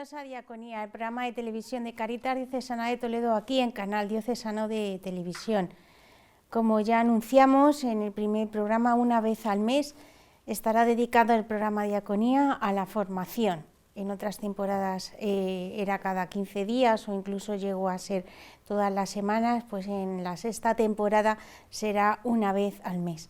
Bienvenidos a Diaconía, el programa de televisión de Cáritas Diocesana de Toledo, aquí en Canal Diocesano de Televisión. Como ya anunciamos en el primer programa, una vez al mes estará dedicado el programa Diaconía a la formación. En otras temporadas era cada 15 días o incluso llegó a ser todas las semanas, pues en la sexta temporada será una vez al mes.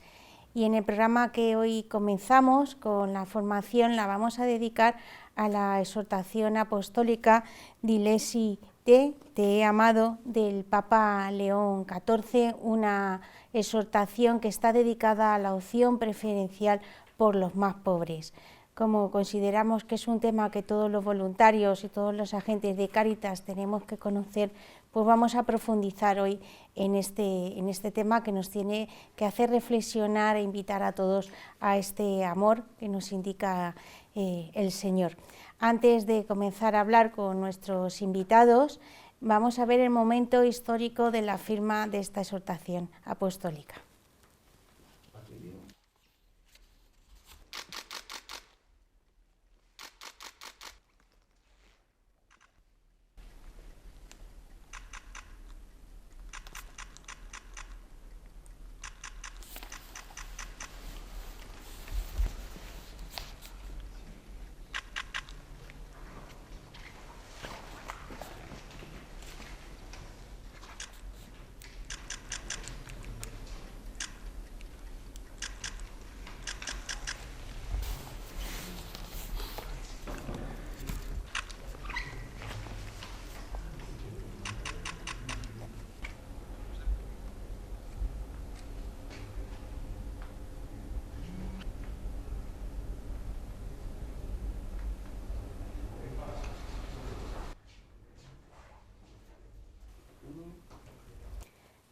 Y en el programa que hoy comenzamos con la formación la vamos a dedicar a la exhortación apostólica Dilesi Te he amado del Papa León XIV, una exhortación que está dedicada a la opción preferencial por los más pobres. Como consideramos que es un tema que todos los voluntarios y todos los agentes de Cáritas tenemos que conocer, pues vamos a profundizar hoy en este tema que nos tiene que hacer reflexionar e invitar a todos a este amor que nos indica el Señor. Antes de comenzar a hablar con nuestros invitados, vamos a ver el momento histórico de la firma de esta exhortación apostólica.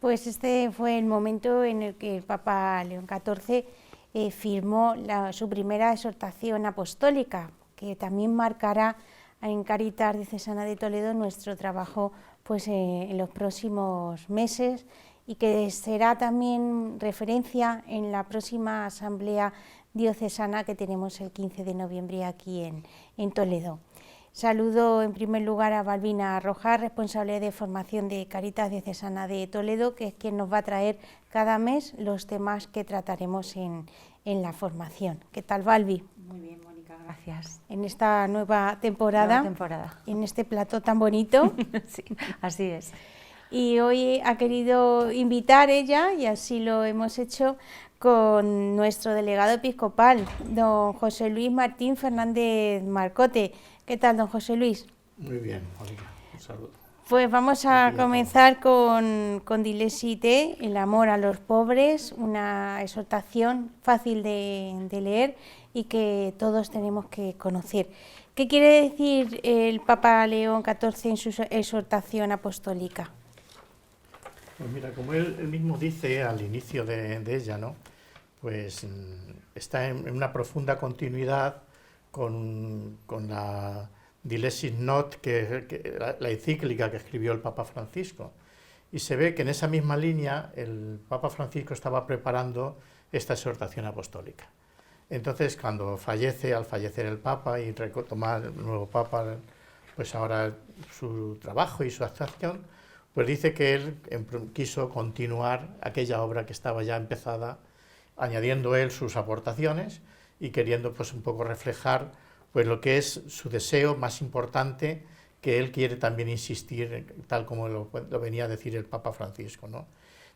Pues este fue el momento en el que el Papa León XIV firmó su primera exhortación apostólica, que también marcará en Cáritas Diocesana de Toledo nuestro trabajo pues, en los próximos meses y que será también referencia en la próxima asamblea diocesana que tenemos el 15 de noviembre aquí en Toledo. Saludo en primer lugar a Balbina Rojas, responsable de formación de Cáritas Diocesana de Toledo, que es quien nos va a traer cada mes los temas que trataremos en la formación. ¿Qué tal, Balbi? Muy bien, Mónica, gracias. En esta nueva temporada, en este plató tan bonito. Sí, así es. Y hoy ha querido invitar ella, y así lo hemos hecho, con nuestro delegado episcopal, don José Luis Martín Fernández Marcote. ¿Qué tal, don José Luis? Muy bien, Mónica, un saludo. Pues vamos a comenzar con Dilesi Te, el amor a los pobres, una exhortación fácil de leer y que todos tenemos que conocer. ¿Qué quiere decir el Papa León XIV en su exhortación apostólica? Pues mira, como él mismo dice al inicio de ella, ¿no? Pues está en una profunda continuidad con la Dilesis Not, la encíclica que escribió el Papa Francisco. Y se ve que en esa misma línea el Papa Francisco estaba preparando esta exhortación apostólica. Entonces, al fallecer el Papa y retomar el nuevo Papa, pues ahora su trabajo y su actuación, pues dice que él quiso continuar aquella obra que estaba ya empezada, añadiendo él sus aportaciones y queriendo pues un poco reflejar pues lo que es su deseo más importante, que él quiere también insistir, tal como lo venía a decir el Papa Francisco, ¿no?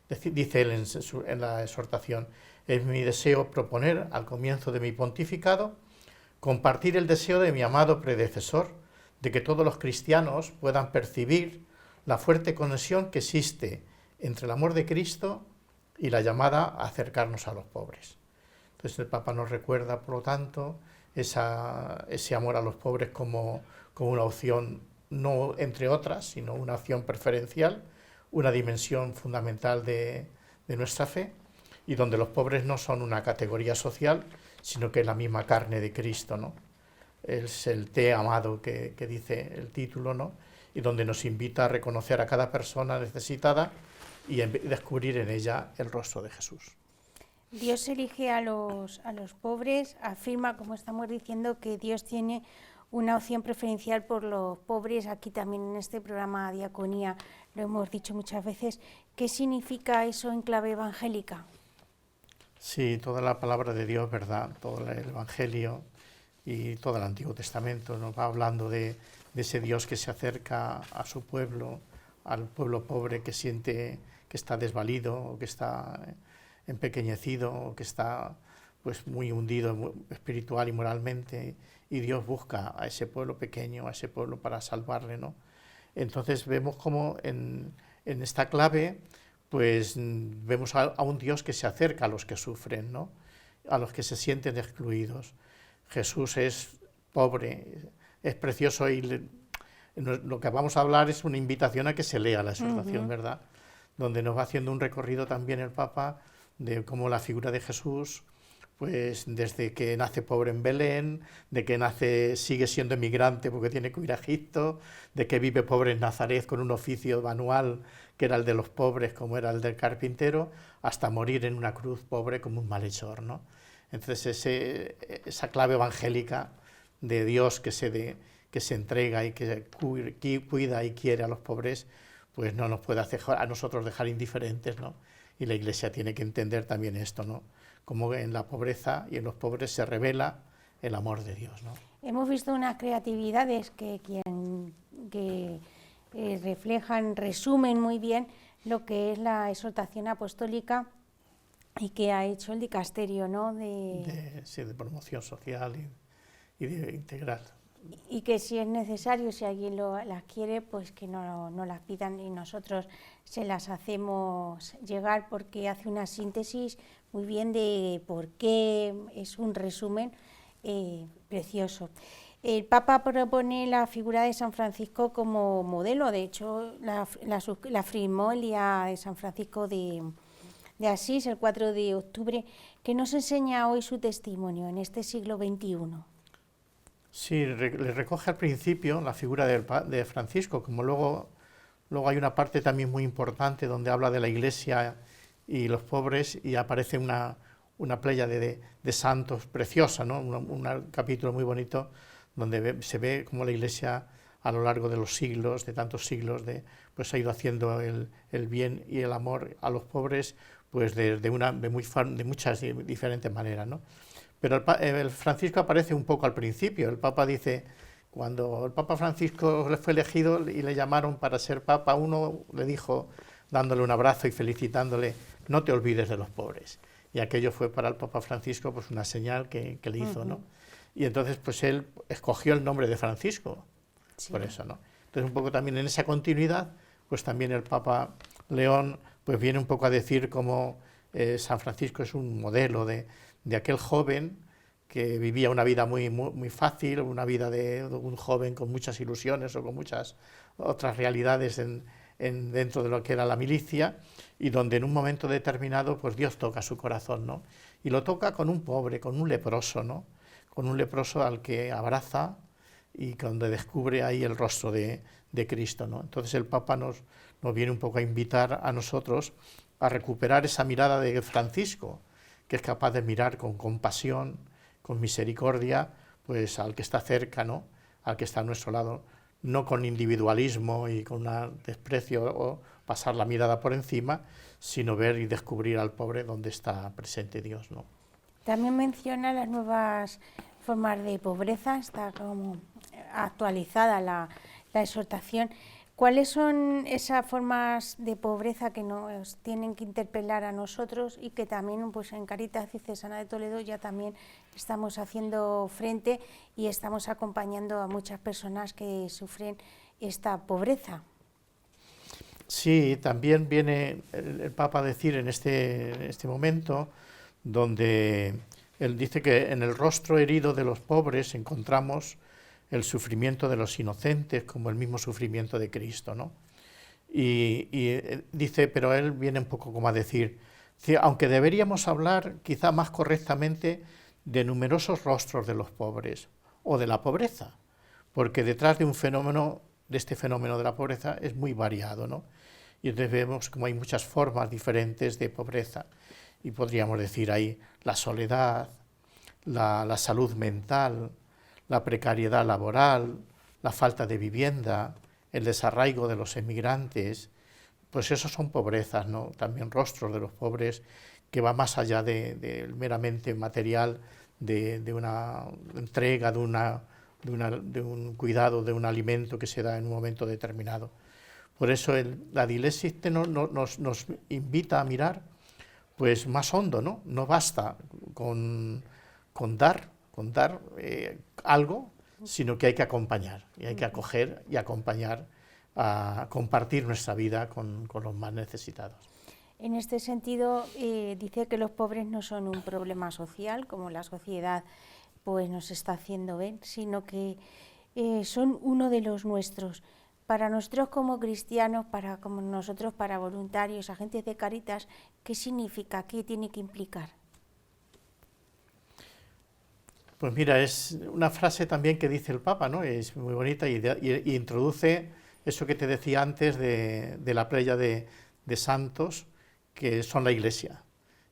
Dice él en la exhortación: es mi deseo proponer al comienzo de mi pontificado compartir el deseo de mi amado predecesor de que todos los cristianos puedan percibir la fuerte conexión que existe entre el amor de Cristo y la llamada a acercarnos a los pobres. Entonces el Papa nos recuerda, por lo tanto, ese amor a los pobres como una opción, no entre otras, sino una opción preferencial, una dimensión fundamental de nuestra fe, y donde los pobres no son una categoría social, sino que es la misma carne de Cristo, ¿no? Es el Te amado que dice el título, ¿no? Y donde nos invita a reconocer a cada persona necesitada y descubrir en ella el rostro de Jesús. Dios elige a los pobres, afirma, como estamos diciendo, que Dios tiene una opción preferencial por los pobres. Aquí también en este programa Diaconía lo hemos dicho muchas veces. ¿Qué significa eso en clave evangélica? Sí, toda la palabra de Dios, ¿verdad? Todo el Evangelio y todo el Antiguo Testamento nos va hablando de ese Dios que se acerca a su pueblo, al pueblo pobre que siente que está desvalido, o que está empequeñecido, o que está pues muy hundido espiritual y moralmente, y Dios busca a ese pueblo pequeño, a ese pueblo para salvarle, ¿no? Entonces vemos como en esta clave pues vemos a un Dios que se acerca a los que sufren, ¿no? A los que se sienten excluidos. Jesús es pobre, es precioso, y lo que vamos a hablar es una invitación a que se lea la exhortación, ¿verdad? Donde nos va haciendo un recorrido también el Papa de cómo la figura de Jesús, pues desde que nace pobre en Belén, de que nace, sigue siendo emigrante porque tiene que ir a Egipto, de que vive pobre en Nazaret con un oficio manual que era el de los pobres, como era el del carpintero, hasta morir en una cruz pobre como un malhechor, ¿no? Entonces esa clave evangélica de Dios que se entrega y que cuida y quiere a los pobres, pues no nos puede hacer a nosotros dejar indiferentes, ¿no? Y la Iglesia tiene que entender también esto, ¿no? Como en la pobreza y en los pobres se revela el amor de Dios, ¿no? Hemos visto unas creatividades que reflejan, resumen muy bien lo que es la exhortación apostólica y que ha hecho el dicasterio, ¿no? De promoción social y de integral. Y que si es necesario, si alguien las quiere, pues que no las pidan y nosotros se las hacemos llegar, porque hace una síntesis muy bien de por qué, es un resumen precioso. El Papa propone la figura de San Francisco como modelo, de hecho la firmó el día de San Francisco de Asís, el 4 de octubre, que nos enseña hoy su testimonio en este siglo XXI. Sí, le recoge al principio la figura de Francisco, como luego hay una parte también muy importante donde habla de la Iglesia y los pobres, y aparece una playa de santos preciosa, ¿no? Un capítulo muy bonito donde se ve cómo la Iglesia a lo largo de los siglos, de tantos siglos, pues ha ido haciendo el bien y el amor a los pobres, pues de muchas diferentes maneras, ¿no? Pero el Francisco aparece un poco al principio. El Papa dice, cuando el Papa Francisco le fue elegido y le llamaron para ser Papa, uno le dijo, dándole un abrazo y felicitándole, no te olvides de los pobres. Y aquello fue para el Papa Francisco pues una señal que le hizo, ¿no? Y entonces pues él escogió el nombre de Francisco, sí, por eso, ¿no? Entonces un poco también en esa continuidad, pues también el Papa León pues viene un poco a decir cómo San Francisco es un modelo de aquel joven que vivía una vida muy fácil, una vida de un joven con muchas ilusiones o con muchas otras realidades dentro de lo que era la milicia, y donde en un momento determinado pues Dios toca su corazón, ¿no? Y lo toca con un pobre, con un leproso, ¿no? Con un leproso al que abraza y donde descubre ahí el rostro de Cristo, ¿no? Entonces el Papa nos viene un poco a invitar a nosotros a recuperar esa mirada de Francisco, que es capaz de mirar con compasión, con misericordia, pues al que está cerca, ¿no? Al que está a nuestro lado, no con individualismo y con un desprecio o pasar la mirada por encima, sino ver y descubrir al pobre donde está presente Dios, ¿no? También menciona las nuevas formas de pobreza, está como actualizada la exhortación. ¿Cuáles son esas formas de pobreza que nos tienen que interpelar a nosotros y que también pues, en Caritas Diocesana de Toledo ya también estamos haciendo frente y estamos acompañando a muchas personas que sufren esta pobreza? Sí, también viene el Papa a decir en este momento, donde él dice que en el rostro herido de los pobres encontramos el sufrimiento de los inocentes como el mismo sufrimiento de Cristo, ¿no? Y dice, pero él viene un poco como a decir, aunque deberíamos hablar quizá más correctamente de numerosos rostros de los pobres o de la pobreza, porque detrás de este fenómeno de la pobreza es muy variado, ¿no? Y entonces vemos como hay muchas formas diferentes de pobreza, y podríamos decir ahí la soledad, la salud mental, la precariedad laboral, la falta de vivienda, el desarraigo de los emigrantes, pues eso son pobrezas, ¿no? También rostros de los pobres que va más allá de meramente material, de una entrega, de un cuidado, de un alimento que se da en un momento determinado. Por eso la dilesis nos invita a mirar pues más hondo, ¿no? No basta con dar algo, sino que hay que acompañar, y hay que acoger y acompañar a compartir nuestra vida con los más necesitados. En este sentido, dice que los pobres no son un problema social, como la sociedad pues nos está haciendo ver, sino que son uno de los nuestros. Para nosotros como cristianos, como nosotros para voluntarios, agentes de Cáritas, ¿qué significa? ¿Qué tiene que implicar? Pues mira, es una frase también que dice el Papa, ¿no? Es muy bonita y introduce eso que te decía antes de la playa de santos, que son la Iglesia,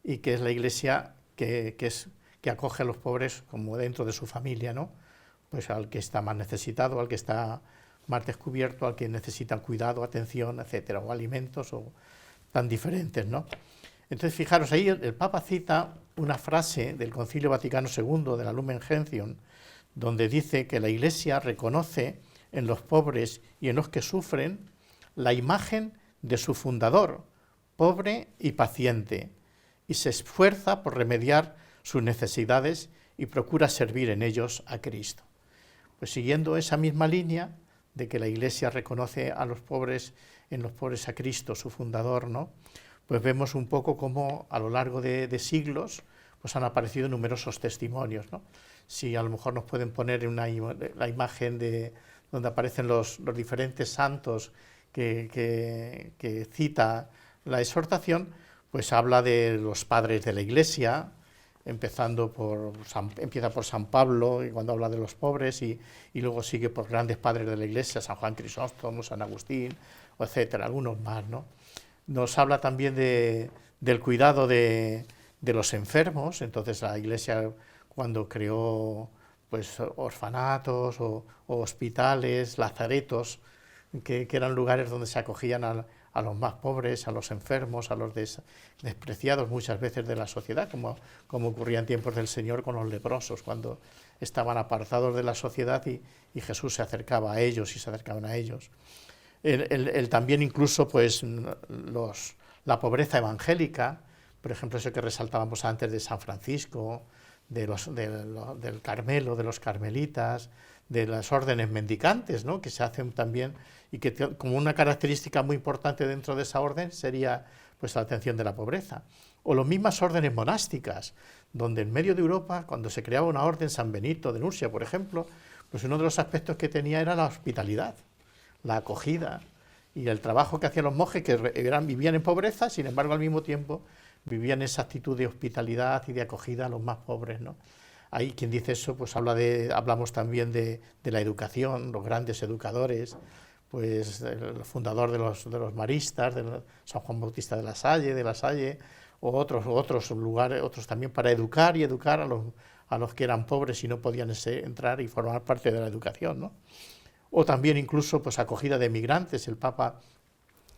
y que es la Iglesia que acoge a los pobres como dentro de su familia, ¿no? Pues al que está más necesitado, al que está más descubierto, al que necesita cuidado, atención, etcétera, o alimentos, o tan diferentes, ¿no? Entonces, fijaros, ahí el Papa cita una frase del Concilio Vaticano II, de la Lumen Gentium, donde dice que la Iglesia reconoce en los pobres y en los que sufren la imagen de su fundador, pobre y paciente, y se esfuerza por remediar sus necesidades y procura servir en ellos a Cristo. Pues siguiendo esa misma línea de que la Iglesia reconoce a los pobres, en los pobres a Cristo, su fundador, ¿no? Pues vemos un poco cómo a lo largo de siglos pues han aparecido numerosos testimonios, ¿no? Si a lo mejor nos pueden poner la imagen de donde aparecen los diferentes santos que cita la exhortación, pues habla de los padres de la Iglesia, empieza por San Pablo, y cuando habla de los pobres, y luego sigue por grandes padres de la Iglesia, San Juan Crisóstomo, San Agustín, etcétera, algunos más, ¿no? Nos habla también del cuidado de los enfermos. Entonces la Iglesia, cuando creó pues orfanatos o hospitales, lazaretos, que eran lugares donde se acogían a los más pobres, a los enfermos, a los despreciados muchas veces de la sociedad, como ocurría en tiempos del Señor con los leprosos, cuando estaban apartados de la sociedad y Jesús se acercaba a ellos y se acercaban a ellos. También incluso pues la pobreza evangélica, por ejemplo eso que resaltábamos antes de San Francisco, del Carmelo, de los carmelitas, de las órdenes mendicantes, ¿no? Que se hacen también, y que como una característica muy importante dentro de esa orden sería pues la atención de la pobreza. O las mismas órdenes monásticas, donde en medio de Europa, cuando se creaba una orden, San Benito de Nursia, por ejemplo, pues uno de los aspectos que tenía era la hospitalidad, la acogida y el trabajo que hacían los monjes, que vivían en pobreza, sin embargo al mismo tiempo vivían esa actitud de hospitalidad y de acogida a los más pobres, ¿no? Ahí quien dice eso, pues hablamos también de la educación, los grandes educadores, pues el fundador de los maristas, San Juan Bautista de la Salle, o otros lugares, otros también para educar a los que eran pobres y no podían entrar y formar parte de la educación, ¿no? O también incluso pues acogida de migrantes. El Papa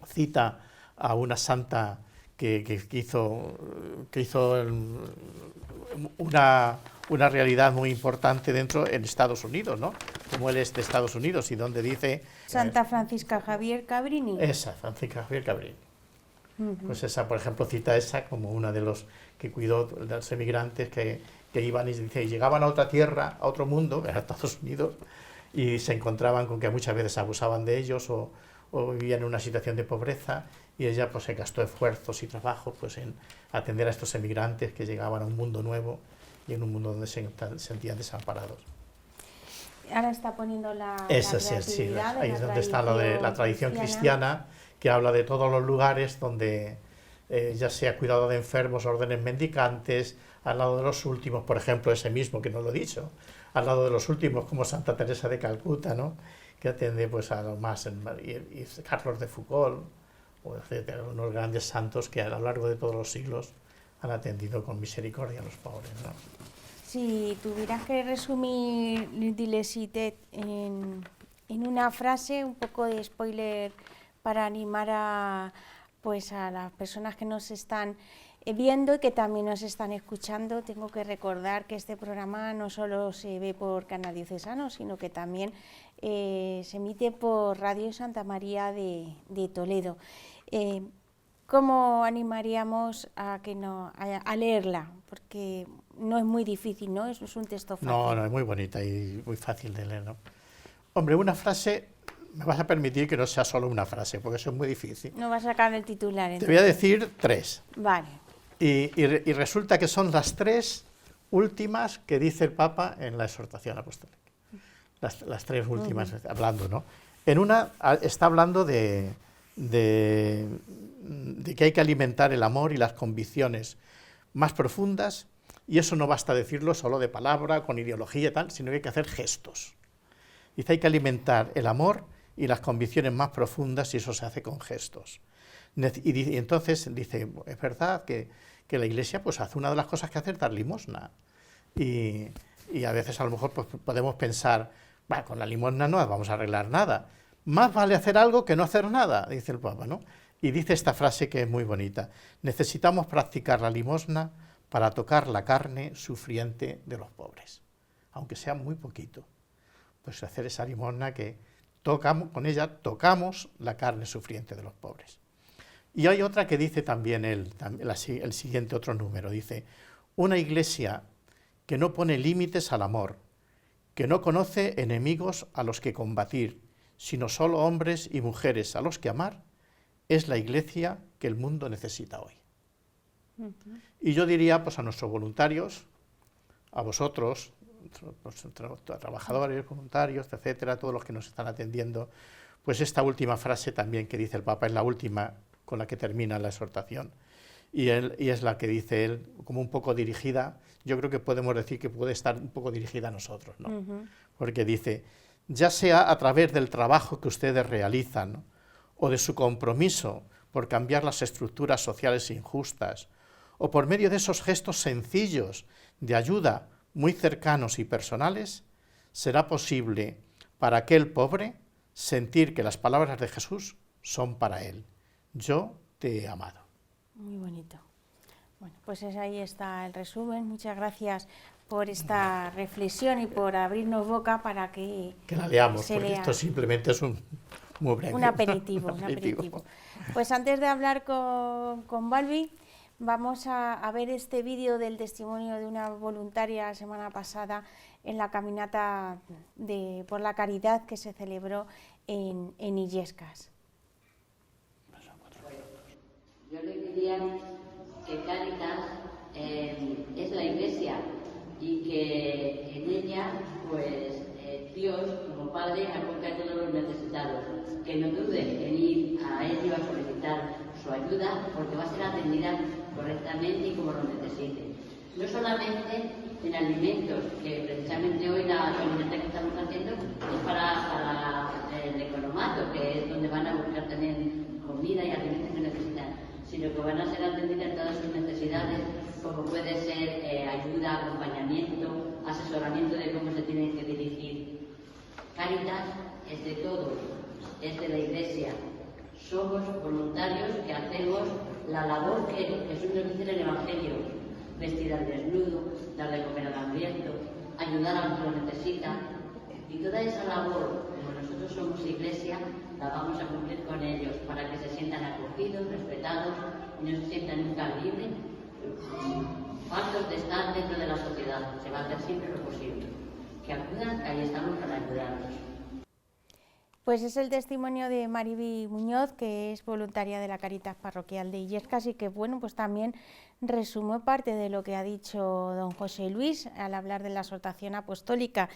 cita a una santa que hizo una realidad muy importante en Estados Unidos, ¿no? Como él es de Estados Unidos, y donde dice... Santa Francisca Javier Cabrini. Esa, Francisca Javier Cabrini. Pues esa, por ejemplo, cita esa como una de los que cuidó de los emigrantes que iban y dice, llegaban a otra tierra, a otro mundo, a Estados Unidos, y se encontraban con que muchas veces abusaban de ellos o vivían en una situación de pobreza, y ella pues se gastó esfuerzos y trabajo pues en atender a estos emigrantes que llegaban a un mundo nuevo y en un mundo donde se sentían desamparados. Ahora está poniendo la sí, ahí es donde está lo de la tradición cristiana, que habla de todos los lugares donde ya sea cuidado de enfermos, órdenes mendicantes, al lado de los últimos, por ejemplo, ese mismo que no lo he dicho, al lado de los últimos como Santa Teresa de Calcuta, ¿no? Que atiende pues a los más, y Carlos de Foucault, o etcétera, unos grandes santos que a lo largo de todos los siglos han atendido con misericordia a los pobres, ¿no? Si tuvieras que resumir Dilesitet en una frase, un poco de spoiler para animar a las personas que nos están viendo y que también nos están escuchando, tengo que recordar que este programa no solo se ve por Canal Diocesano, sino que también se emite por Radio Santa María de Toledo. ¿Cómo animaríamos a leerla? Porque no es muy difícil, ¿no? Es un texto fácil. No, es muy bonita y muy fácil de leer, ¿no? Hombre, una frase, me vas a permitir que no sea solo una frase, porque eso es muy difícil. No vas a sacar el titular, entonces. Te voy a decir 3. Vale. Y resulta que son las 3 últimas que dice el Papa en la exhortación apostólica. Las 3 últimas, hablando, ¿no? En una está hablando de que hay que alimentar el amor y las convicciones más profundas, y eso no basta decirlo solo de palabra, con ideología y tal, sino que hay que hacer gestos. Dice, hay que alimentar el amor y las convicciones más profundas, y eso se hace con gestos. Y entonces dice, es verdad que la Iglesia pues hace una de las cosas que hace es dar limosna. Y a veces a lo mejor pues, podemos pensar, bueno, con la limosna no vamos a arreglar nada. Más vale hacer algo que no hacer nada, dice el Papa, ¿no? Y dice esta frase que es muy bonita. Necesitamos practicar la limosna para tocar la carne sufriente de los pobres, aunque sea muy poquito. Pues hacer esa limosna que con ella tocamos la carne sufriente de los pobres. Y hay otra que dice también el siguiente otro número, dice, una iglesia que no pone límites al amor, que no conoce enemigos a los que combatir, sino solo hombres y mujeres a los que amar, es la iglesia que el mundo necesita hoy. Y yo diría pues a nuestros voluntarios, a vosotros, a trabajadores, voluntarios, etcétera, todos los que nos están atendiendo, pues esta última frase también que dice el Papa, es la última con la que termina la exhortación, y es la que dice él, como un poco dirigida, yo creo que podemos decir que puede estar un poco dirigida a nosotros, ¿no? Porque dice, ya sea a través del trabajo que ustedes realizan, ¿no?, o de su compromiso por cambiar las estructuras sociales injustas, o por medio de esos gestos sencillos de ayuda muy cercanos y personales, será posible para aquel pobre sentir que las palabras de Jesús son para él. Yo te he amado. Muy bonito. Bueno, pues ahí está el resumen. Muchas gracias por esta reflexión y por abrirnos boca para que la leamos, porque lea. Esto simplemente es muy breve. Un aperitivo. Pues antes de hablar con Balbi, vamos a ver este vídeo del testimonio de una voluntaria la semana pasada en la caminata por la caridad que se celebró en Illescas. Yo le diría que Cáritas es la Iglesia y que en ella, pues, Dios, como Padre, acoge a todos los necesitados. Que no duden en ir a ello a solicitar su ayuda, porque va a ser atendida correctamente y como lo necesite. No solamente en alimentos, que precisamente hoy la caminata que estamos haciendo es para el economato, que es donde van a buscar también comida y alimentos que necesitan, sino que van a ser atendidas todas sus necesidades, como puede ser ayuda, acompañamiento, asesoramiento de cómo se tienen que dirigir. Cáritas es de todos, es de la Iglesia. Somos voluntarios que hacemos la labor que Jesús nos dice en el Evangelio: vestir al desnudo, dar de comer al hambriento, ayudar a los que lo necesitan. Y toda esa labor, como nosotros somos Iglesia, la vamos a cumplir con ellos para que se sientan acogidos, respetados y no se sientan nunca libres, faltos de estar dentro de la sociedad. Se va a hacer siempre lo posible. Que acudan, ahí estamos para ayudarlos. Pues es el testimonio de Mariby Muñoz, que es voluntaria de la Cáritas Parroquial de Illescas y que, bueno, pues también resume parte de lo que ha dicho don José Luis al hablar de la exhortación apostólica.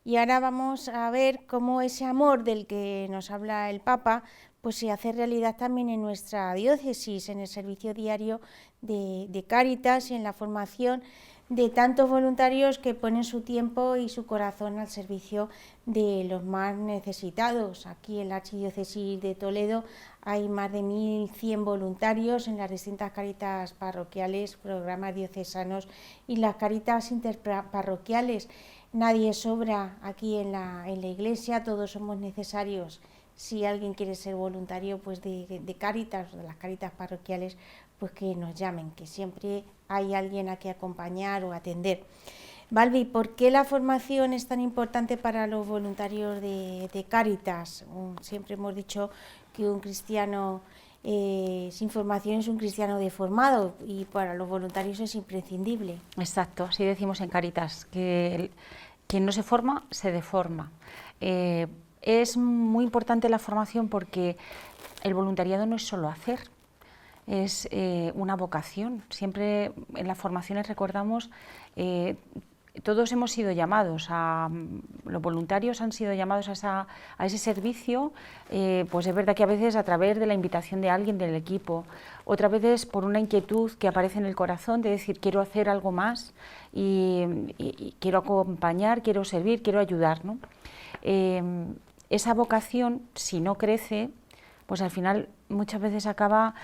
Y ahora vamos a ver cómo ese amor del que nos habla el Papa pues se hace realidad también en nuestra diócesis, en el servicio diario de Cáritas y en la formación de tantos voluntarios que ponen su tiempo y su corazón al servicio de los más necesitados. Aquí en la Archidiócesis de Toledo hay más de 1.100 voluntarios en las distintas caritas parroquiales, programas diocesanos y las caritas interparroquiales. Nadie sobra aquí en la iglesia, todos somos necesarios. Si alguien quiere ser voluntario pues de Cáritas o de las caritas parroquiales, pues que nos llamen, que siempre hay alguien a que acompañar o atender. Balbi, ¿por qué la formación es tan importante para los voluntarios de Cáritas? Siempre hemos dicho que un cristiano sin formación es un cristiano deformado y para los voluntarios es imprescindible. Exacto, así decimos en Cáritas, que quien no se forma, se deforma. Es muy importante la formación porque el voluntariado no es solo hacer, es una vocación. Siempre en las formaciones recordamos, todos hemos sido llamados, los voluntarios han sido llamados a ese servicio, pues es verdad que a veces a través de la invitación de alguien del equipo, otras veces por una inquietud que aparece en el corazón de decir quiero hacer algo más y quiero acompañar, quiero servir, quiero ayudar, ¿no? Esa vocación, si no crece, pues al final muchas veces acaba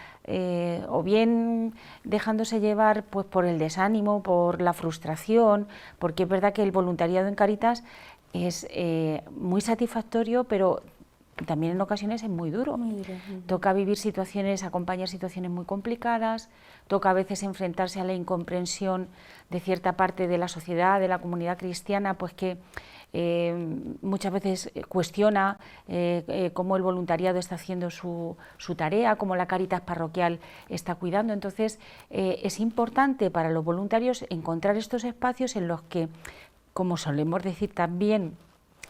o bien dejándose llevar pues por el desánimo, por la frustración, porque es verdad que el voluntariado en Cáritas es muy satisfactorio, pero también en ocasiones es muy duro. Toca vivir situaciones, acompañar situaciones muy complicadas, toca a veces enfrentarse a la incomprensión de cierta parte de la sociedad, de la comunidad cristiana, pues que muchas veces cuestiona cómo el voluntariado está haciendo su tarea, cómo la Cáritas parroquial está cuidando. Entonces es importante para los voluntarios encontrar estos espacios en los que, como solemos decir también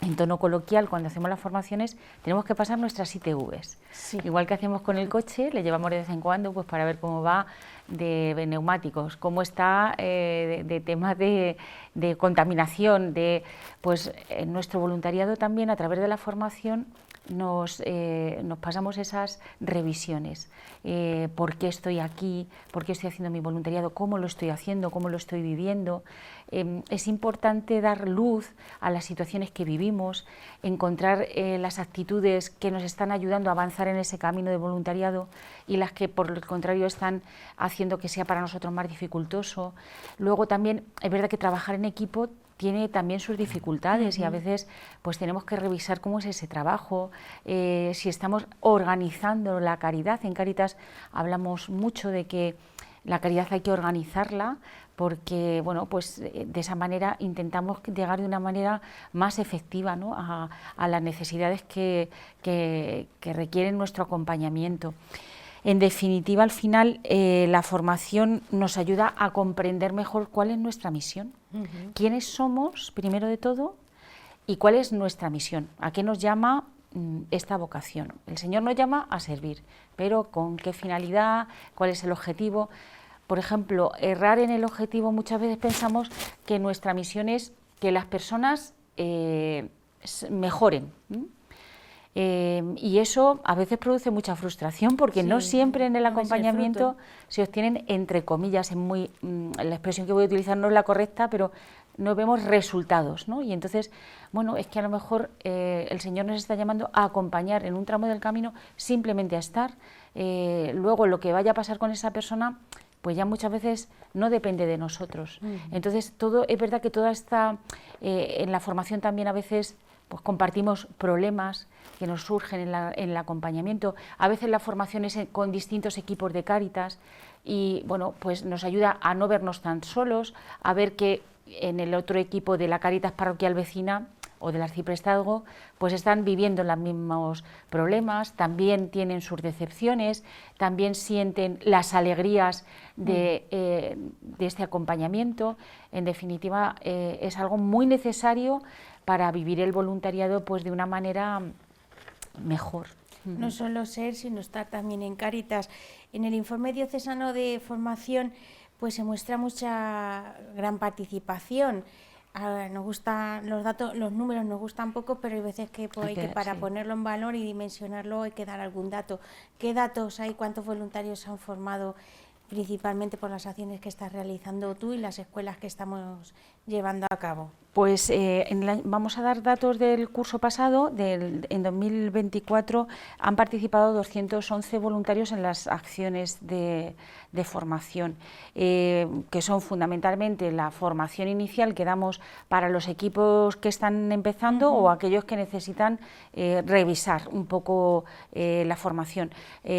en tono coloquial cuando hacemos las formaciones, tenemos que pasar nuestras ITVs. Sí. Igual que hacemos con el coche, le llevamos de vez en cuando pues para ver cómo va de neumáticos, cómo está de temas de contaminación, pues en nuestro voluntariado también a través de la formación nos pasamos esas revisiones. ¿Por qué estoy aquí? ¿Por qué estoy haciendo mi voluntariado? ¿Cómo lo estoy haciendo? ¿Cómo lo estoy viviendo? Es importante dar luz a las situaciones que vivimos, encontrar las actitudes que nos están ayudando a avanzar en ese camino de voluntariado y las que por el contrario están haciendo que sea para nosotros más dificultoso. Luego también es verdad que trabajar en equipo tiene también sus dificultades y a veces pues tenemos que revisar cómo es ese trabajo, si estamos organizando la caridad. En Cáritas hablamos mucho de que la caridad hay que organizarla porque bueno, pues de esa manera intentamos llegar de una manera más efectiva, ¿no? a las necesidades que requieren nuestro acompañamiento. En definitiva, al final, la formación nos ayuda a comprender mejor cuál es nuestra misión, quiénes somos, primero de todo, y cuál es nuestra misión, a qué nos llama esta vocación. El Señor nos llama a servir, pero ¿con qué finalidad? ¿Cuál es el objetivo? Por ejemplo, errar en el objetivo, muchas veces pensamos que nuestra misión es que las personas mejoren, y eso a veces produce mucha frustración porque sí, no siempre en el acompañamiento se obtienen, entre comillas, la expresión que voy a utilizar no es la correcta, pero no vemos resultados, ¿no? Y entonces, bueno, es que a lo mejor el Señor nos está llamando a acompañar en un tramo del camino, simplemente a estar. Luego lo que vaya a pasar con esa persona, pues ya muchas veces no depende de nosotros. Entonces, es verdad que toda esta, en la formación también a veces pues compartimos problemas que nos surgen en el acompañamiento. A veces la formación es con distintos equipos de Cáritas y bueno, pues nos ayuda a no vernos tan solos, a ver que en el otro equipo de la Cáritas parroquial vecina o del arciprestazgo, pues están viviendo los mismos problemas, también tienen sus decepciones, también sienten las alegrías de este acompañamiento. En definitiva, es algo muy necesario para vivir el voluntariado pues de una manera mejor. No solo ser, sino estar también en Cáritas. En el informe diocesano de formación pues se muestra mucha gran participación. Nos gustan los datos, los números nos gustan poco, pero hay veces que, para ponerlo en valor y dimensionarlo hay que dar algún dato. ¿Qué datos hay? ¿Cuántos voluntarios se han formado principalmente por las acciones que estás realizando tú y las escuelas que estamos llevando a cabo. Pues vamos a dar datos del curso pasado. En 2024 han participado 211 voluntarios en las acciones de formación, que son fundamentalmente la formación inicial que damos para los equipos que están empezando o aquellos que necesitan revisar un poco la formación.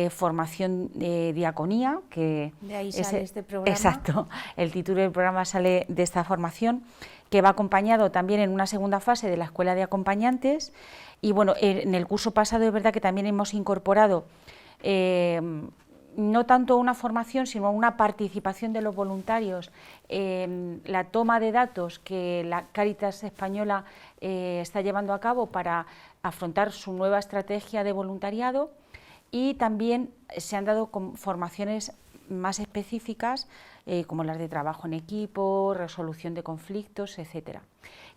Formación de diaconía, que de ahí sale este programa. Exacto, el título del programa sale de esta formación, que va acompañado también en una segunda fase de la Escuela de Acompañantes. Y bueno, en el curso pasado es verdad que también hemos incorporado no tanto una formación, sino una participación de los voluntarios en la toma de datos que la Cáritas Española está llevando a cabo para afrontar su nueva estrategia de voluntariado, y también se han dado formaciones más específicas, como las de trabajo en equipo, resolución de conflictos, etcétera.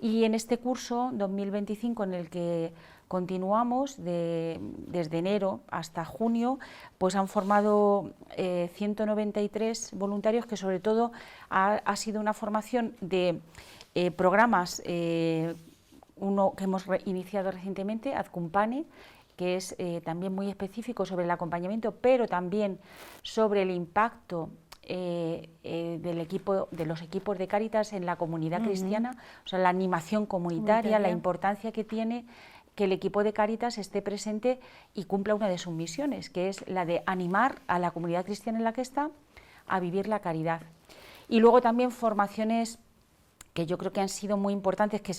Y en este curso 2025, en el que continuamos desde enero hasta junio, pues han formado 193 voluntarios, que sobre todo ha sido una formación de programas, uno que hemos iniciado recientemente, Adcumpane, que es también muy específico sobre el acompañamiento, pero también sobre el impacto de los equipos de Cáritas en la comunidad cristiana, o sea, la animación comunitaria, la importancia que tiene que el equipo de Cáritas esté presente y cumpla una de sus misiones, que es la de animar a la comunidad cristiana en la que está a vivir la caridad. Y luego también formaciones que yo creo que han sido muy importantes, que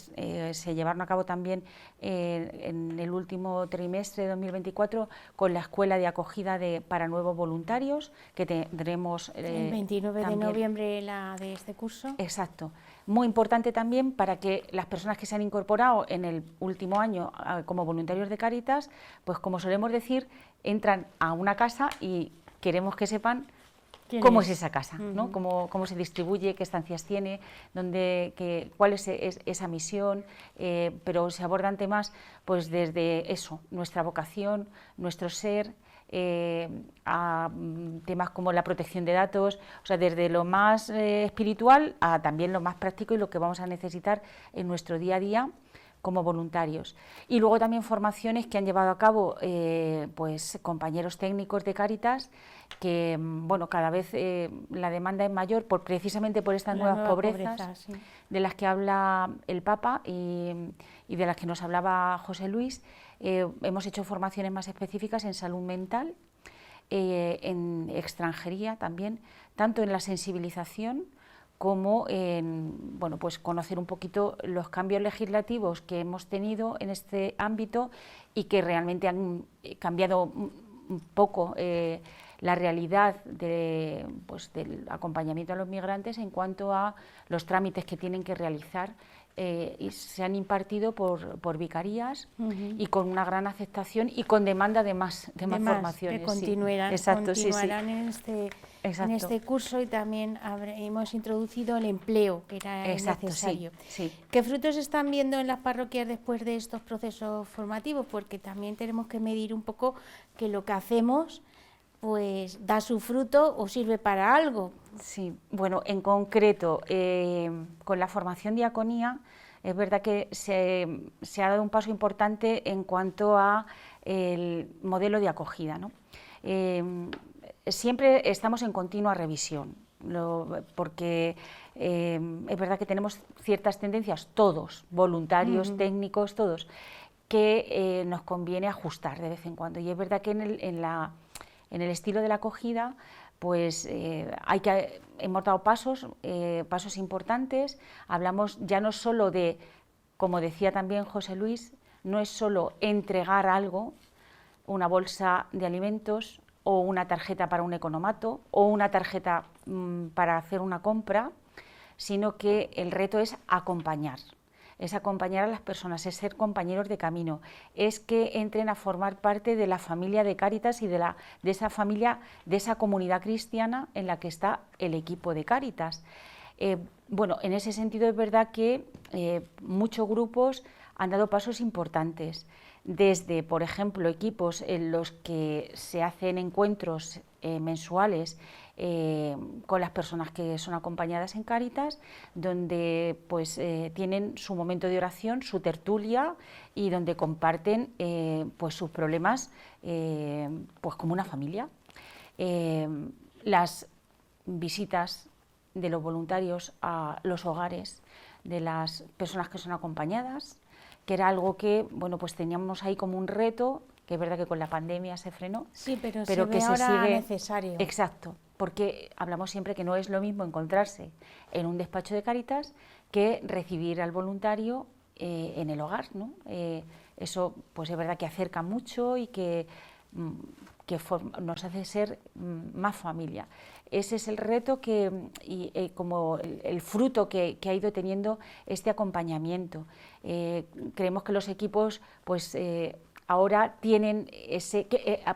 se llevaron a cabo también en el último trimestre de 2024 con la Escuela de Acogida para Nuevos Voluntarios, que tendremos el 29 también. de noviembre la de este curso. Exacto. Muy importante también para que las personas que se han incorporado en el último año como voluntarios de Cáritas, pues como solemos decir, entran a una casa y queremos que sepan cómo es esa casa, ¿no? Cómo se distribuye, qué estancias tiene, cuál es esa misión, pero se abordan temas pues desde eso, nuestra vocación, nuestro ser, a temas como la protección de datos, o sea, desde lo más espiritual a también lo más práctico y lo que vamos a necesitar en nuestro día a día como voluntarios. Y luego también formaciones que han llevado a cabo pues compañeros técnicos de Cáritas, que bueno, cada vez la demanda es mayor precisamente por estas nuevas pobrezas sí, de las que habla el Papa y de las que nos hablaba José Luis. Hemos hecho formaciones más específicas en salud mental, en extranjería también, tanto en la sensibilización como en pues conocer un poquito los cambios legislativos que hemos tenido en este ámbito y que realmente han cambiado un poco la realidad del acompañamiento a los migrantes en cuanto a los trámites que tienen que realizar, y se han impartido por vicarías y con una gran aceptación y con demanda de más formaciones. Que continuarán, sí. Exacto, continuarán sí. en este curso, y también hemos introducido el empleo, que era necesario. Sí. ¿Qué frutos están viendo en las parroquias después de estos procesos formativos? Porque también tenemos que medir un poco que lo que hacemos pues da su fruto o sirve para algo. Sí, bueno, en concreto, con la formación diaconía, es verdad que se ha dado un paso importante en cuanto a el modelo de acogida, ¿no? Siempre estamos en continua revisión, porque es verdad que tenemos ciertas tendencias, todos, voluntarios, técnicos, todos, que nos conviene ajustar de vez en cuando. Y es verdad que en el estilo de la acogida, pues hemos dado pasos importantes. Hablamos ya no solo de, como decía también José Luis, no es solo entregar algo, una bolsa de alimentos o una tarjeta para un economato o una tarjeta para hacer una compra, sino que el reto es acompañar. Es acompañar a las personas, es ser compañeros de camino, es que entren a formar parte de la familia de Cáritas y de esa familia, de esa comunidad cristiana en la que está el equipo de Cáritas. Bueno, en ese sentido es verdad que muchos grupos han dado pasos importantes, desde, por ejemplo, equipos en los que se hacen encuentros mensuales con las personas que son acompañadas en Cáritas, donde pues tienen su momento de oración, su tertulia, y donde comparten pues sus problemas pues como una familia. Las visitas de los voluntarios a los hogares de las personas que son acompañadas, que era algo que, bueno, pues teníamos ahí como un reto, que es verdad que con la pandemia se frenó, Sí, pero que se ve se ahora sigue necesario. Exacto, porque hablamos siempre que no es lo mismo encontrarse en un despacho de Cáritas que recibir al voluntario en el hogar, ¿no? Eso pues es verdad que acerca mucho y que nos hace ser más familia. Ese es el reto como el fruto que ha ido teniendo este acompañamiento. Creemos que los equipos pues ahora tienen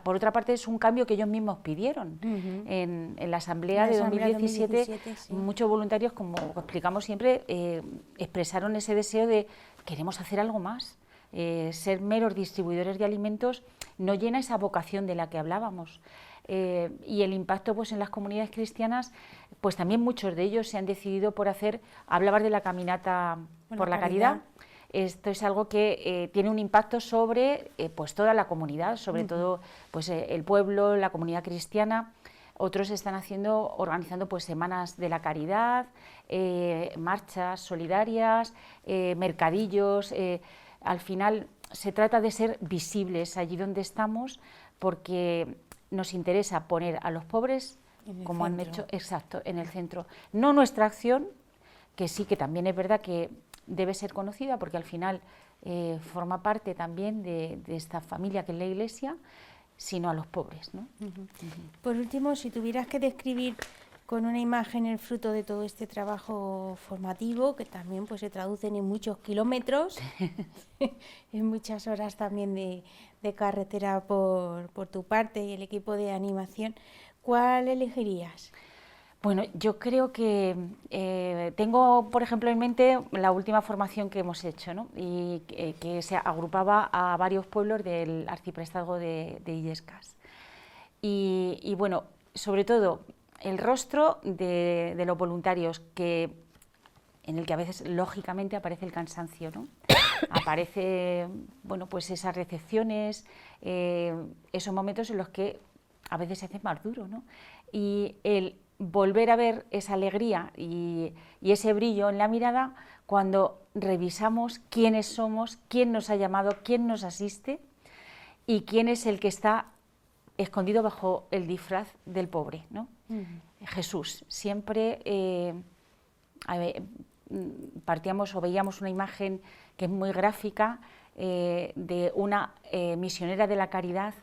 por otra parte es un cambio que ellos mismos pidieron. En la asamblea de 2017, sí. Muchos voluntarios, como explicamos siempre, expresaron ese deseo de queremos hacer algo más. Ser meros distribuidores de alimentos no llena esa vocación de la que hablábamos. Y el impacto pues en las comunidades cristianas, pues también muchos de ellos se han decidido por hablabas de la caminata por la caridad. Esto es algo que tiene un impacto sobre pues toda la comunidad, sobre todo pues el pueblo, la comunidad cristiana. Otros están organizando pues semanas de la caridad, marchas solidarias, mercadillos. Al final se trata de ser visibles allí donde estamos, porque nos interesa poner a los pobres, como han hecho, exacto, en el centro. No nuestra acción, que sí que también es verdad que debe ser conocida, porque al final forma parte también de esta familia que es la Iglesia, sino a los pobres, ¿no? Por último, si tuvieras que describir con una imagen el fruto de todo este trabajo formativo, que también pues se traducen en muchos kilómetros, en muchas horas también de carretera por tu parte y el equipo de animación, ¿cuál elegirías? Bueno, yo creo que tengo, por ejemplo, en mente la última formación que hemos hecho, ¿no? Y que se agrupaba a varios pueblos del arciprestazgo de Illescas. Y bueno, sobre todo el rostro de los voluntarios, en el que a veces lógicamente aparece el cansancio, ¿no? Aparece, bueno, pues esas recepciones, esos momentos en los que a veces se hace más duro, ¿no? Y el volver a ver esa alegría y ese brillo en la mirada cuando revisamos quiénes somos, quién nos ha llamado, quién nos asiste y quién es el que está escondido bajo el disfraz del pobre, ¿no? Jesús. Siempre partíamos o veíamos una imagen que es muy gráfica de una misionera de la caridad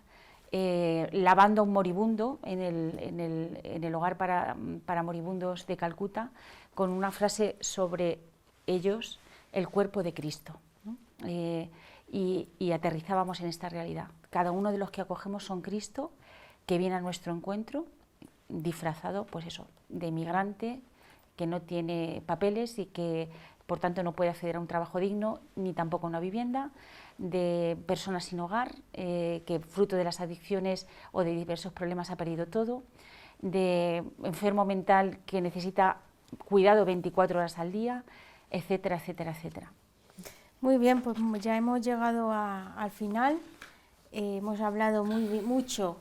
lavando a un moribundo en el hogar para moribundos de Calcuta, con una frase sobre ellos, el cuerpo de Cristo, ¿no? Y aterrizábamos en esta realidad. Cada uno de los que acogemos son Cristo, que viene a nuestro encuentro, disfrazado, pues eso, de migrante, que no tiene papeles y que por tanto no puede acceder a un trabajo digno ni tampoco a una vivienda, de personas sin hogar, que fruto de las adicciones o de diversos problemas ha perdido todo, de enfermo mental que necesita cuidado 24 horas al día, etcétera, etcétera, etcétera. Muy bien, pues ya hemos llegado al final. Hemos hablado mucho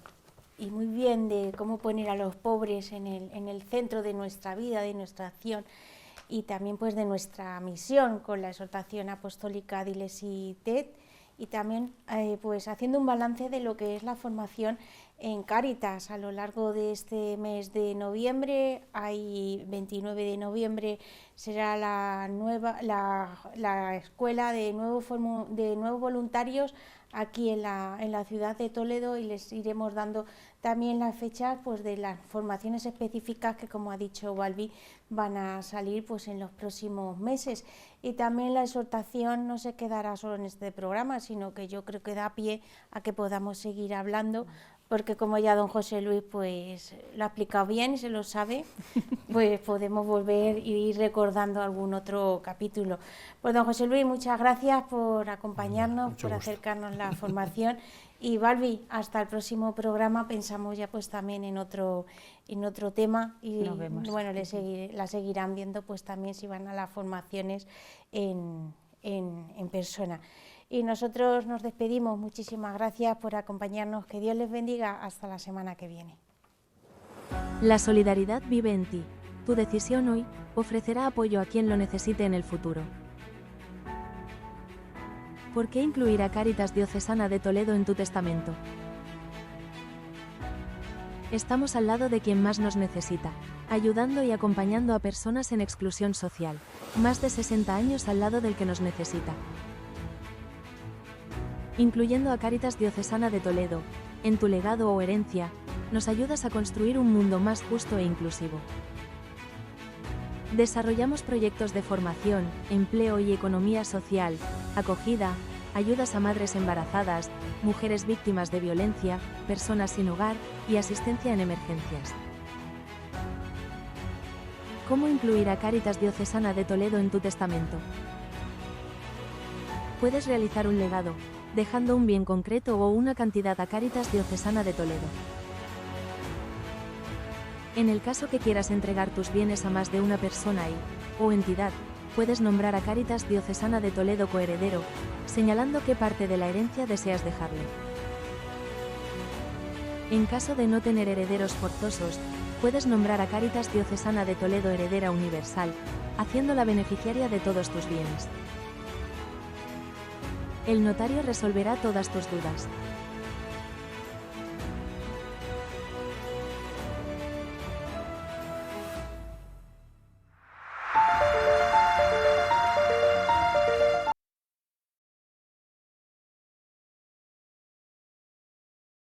y muy bien de cómo poner a los pobres en el centro de nuestra vida, de nuestra acción y también pues de nuestra misión con la exhortación apostólica Diles y TED, y también pues haciendo un balance de lo que es la formación en Cáritas a lo largo de este mes de noviembre. Hay 29 de noviembre será la escuela de nuevos voluntarios aquí en la ciudad de Toledo, y les iremos dando también las fechas pues de las formaciones específicas que, como ha dicho Balbi, van a salir pues en los próximos meses. Y también la exhortación no se quedará solo en este programa, sino que yo creo que da pie a que podamos seguir hablando, porque como ya don José Luis pues lo ha explicado bien y se lo sabe, pues podemos volver e ir recordando algún otro capítulo. Pues don José Luis, muchas gracias por acompañarnos, por acercarnos la formación, Y Balbi, hasta el próximo programa, pensamos ya pues también en otro tema y Nos vemos. bueno, la seguirán viendo pues también si van a las formaciones en persona. Y nosotros nos despedimos, muchísimas gracias por acompañarnos, que Dios les bendiga, hasta la semana que viene. La solidaridad vive en ti. Tu decisión hoy ofrecerá apoyo a quien lo necesite en el futuro. ¿Por qué incluir a Cáritas Diocesana de Toledo en tu testamento? Estamos al lado de quien más nos necesita, ayudando y acompañando a personas en exclusión social. Más de 60 años al lado del que nos necesita. Incluyendo a Cáritas Diocesana de Toledo, en tu legado o herencia, nos ayudas a construir un mundo más justo e inclusivo. Desarrollamos proyectos de formación, empleo y economía social, acogida, ayudas a madres embarazadas, mujeres víctimas de violencia, personas sin hogar y asistencia en emergencias. ¿Cómo incluir a Cáritas Diocesana de Toledo en tu testamento? Puedes realizar un legado, dejando un bien concreto o una cantidad a Cáritas Diocesana de Toledo. En el caso que quieras entregar tus bienes a más de una persona o entidad, puedes nombrar a Cáritas Diocesana de Toledo coheredero, señalando qué parte de la herencia deseas dejarle. En caso de no tener herederos forzosos, puedes nombrar a Cáritas Diocesana de Toledo heredera universal, haciéndola beneficiaria de todos tus bienes. El notario resolverá todas tus dudas.